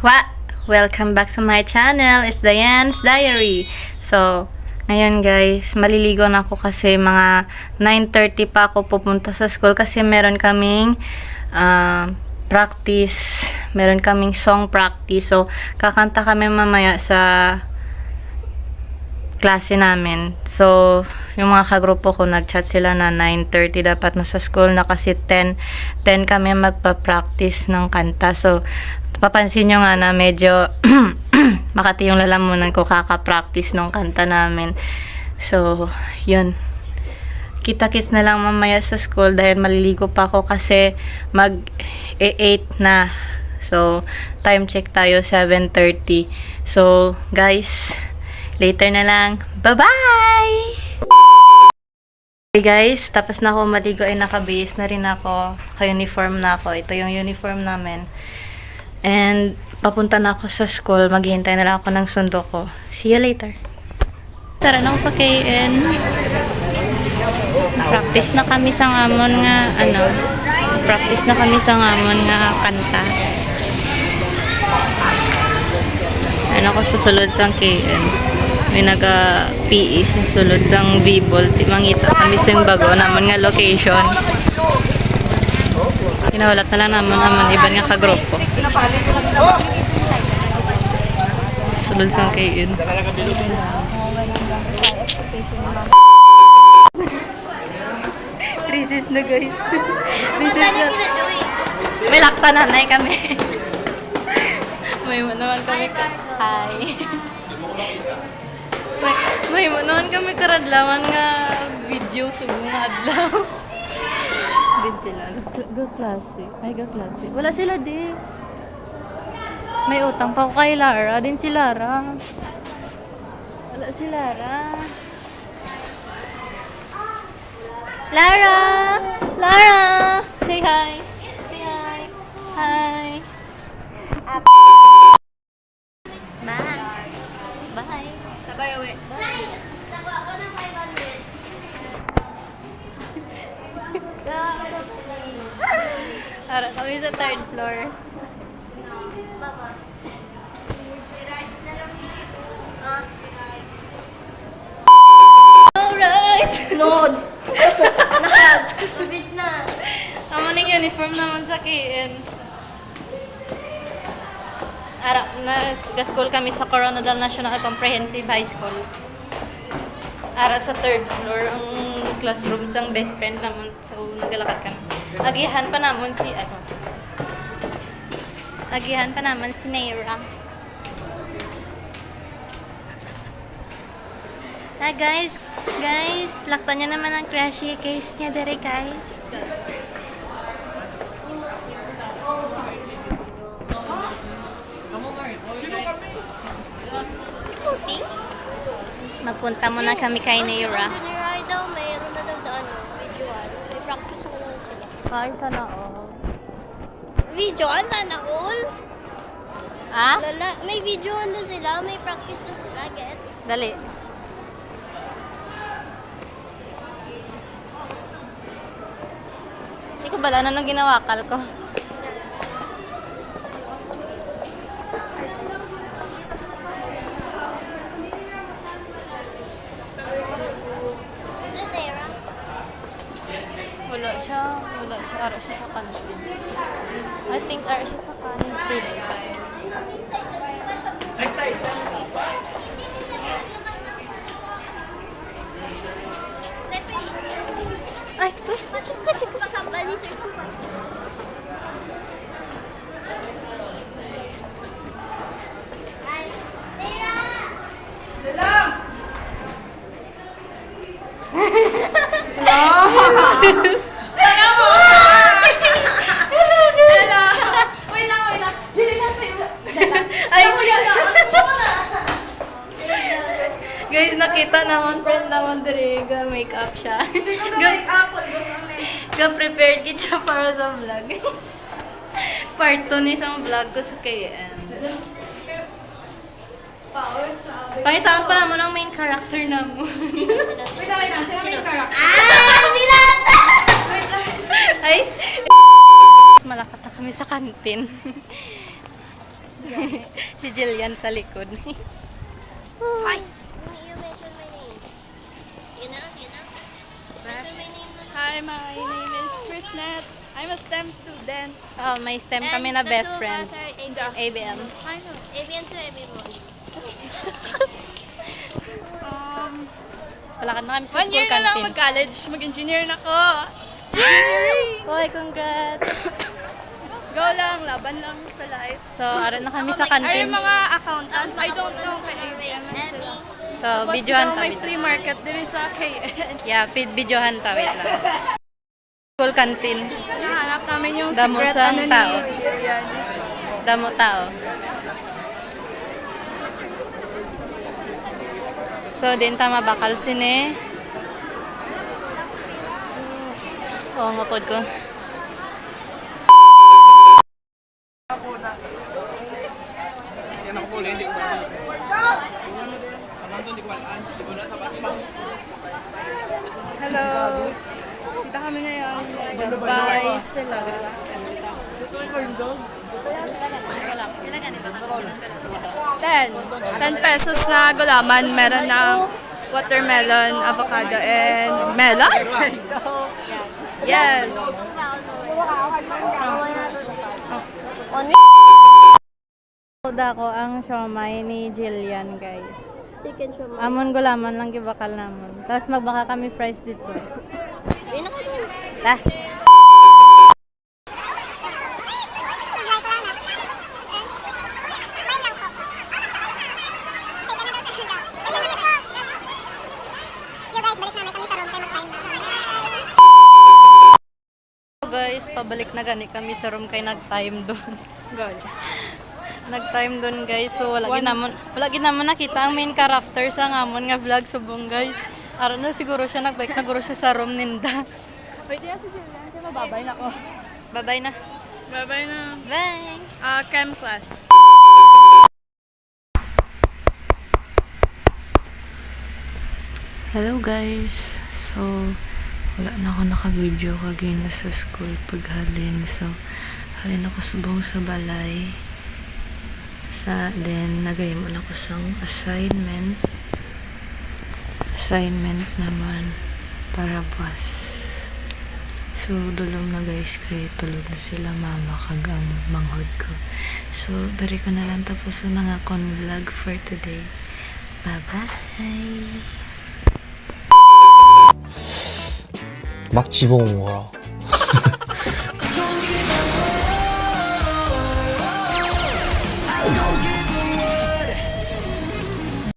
What? Welcome back to my channel. It's Diane's Diary. So, ngayon guys, maliligo na ako kasi mga 9:30 pa ako pupunta sa school kasi meron kaming practice. Meron kaming song practice. So, kakanta kami mamaya sa klase namin. So, yung mga kagrupo ko, nag-chat sila na 9:30 dapat nasa school na kasi 10 kami magpa-practice ng kanta. So, papansin nyo nga na medyo makati yung lalamunan ko kaka-practice ng kanta namin. So, yun. Kita-kits na lang mamaya sa school dahil maliligo pa ako kasi mag-8 na. So, time check tayo, 7:30. So, guys, later na lang. Bye-bye! Hey guys, tapos na ako maligo ay naka-base na rin ako. Ka-uniform na ako. Ito yung uniform namin. And papunta na ako sa school. Maghihintay na lang ako ng sundo ko. See you later. Tara na ako sa KN. Practice na kami sa ngamon nga practice na kami sa ngamon nga kanta. Ano ako susulod sa KN. May naga-PE sa sulod sang Bibol. Mangita kami sa bago naman nga location. Kinawalat na lang naman iban nga kagrupo. Sulod sang KN. Recess na guys. Recess na. May lakta nanay kami. May naman kami. Hi. May noon kami karadlawan nga video sa mga adlaw. Din sila. Ga-klase. Ay, ga-klase. Wala sila di. May utang pa ko kay Lara. Din si Lara. Wala si Lara. Lara! Lara! Say hi. Say hi. Hi. Bye. Bye. Sabay uwi. Ara kami sa third floor. Alright! Lord! Nahag! Sabit na! Tama ng uniform naman sa KN. Ara, nag-school kami sa Coronadal National Comprehensive High School. Ara sa third floor, ang classroom sang best friend naman. So, nagalakad kami. Agihan pa naman Agihan pa naman si Naira. Guys, lakta niya naman ang crashy case niya dere guys. Magpunta muna kami kay Naira. Naira daw, mayroon na daw visual. May practice ko na sila. Ay, sana all. Visual? Sana all? Ah? May visual na sila, may practice na sila, gets? Dali. Hindi ko bala na nang ginawakal ko. Is it Naira? Wala siya. Ara siya sa kantin. I think ara siya sa kantin. Ay, Kasi kapal ni Sir Sampal. guys, nakita naman friend naman dire ga makeup siya. Ga prepared kit siya para sa vlog. Part 2 ni isang vlog ko sa KN. Pangitaan pa naman ang main character na mo. Sino? Sino main character? Sila! Ay! Malakat na kami sa kantin. Si Jillian sa likod. Hi! You mention my name. Yun na. Mention my name na. Hi, my name is Chris Net. I'm a STEM student. Oh, may STEM kami na best friend. ABM. I know. ABM to ABM. Palakad na kami sa 1 year school na lang canteen. mag-college. Mag-engineer na ako. Hoy, congrats! Go lang, laban lang sa life. So, aran na kami sa Ay, canteen. yung mga accountant, I don't know kay ABM sila. So, Tapos videohan daw ta. may Video. flea market din sa KN. Yeah, videohan ta. Wait lang. School canteen. Nahanap namin yung Damo secret sang ano tao. ni Jillian. Damo tao. So, din ta mabakal sine. Oo, ngapod ko. Hello. Kita kami ngayon. Bye sila. 10 pesos na gulaman. Meron ng watermelon, avocado, and melon? Yes. Soda ko ang siomay ni Jillian, guys. Chicken shawarma. Amon gulaman lang gibakal namon. Tapos magbaka kami fries dito. Yun ako dun. Lah. So guys, pabalik na gani kami sa room kay nag-time doon. Guys. Nag-time doon guys. So wala ginamon nakita ang main character sa ngamon nga vlog subong guys. Aron na siguro siya nagbike na guro siya sa room ninda. Wait, yan si Jillian. Kaya mababay na ako. Bye-bye na. Bye-bye na. Bye. Chem class. Hello guys. So wala na ako naka-video kagay na sa school paghalin. So halin ako subong sa balay. Then nagaymo na ko sang assignment naman para buwas. So dulong na guys kay tulog na sila mama kag ang manghod ko. So dari ko na lang tapos ang mga vlog for today. Bye bye. 막 집어온 거라.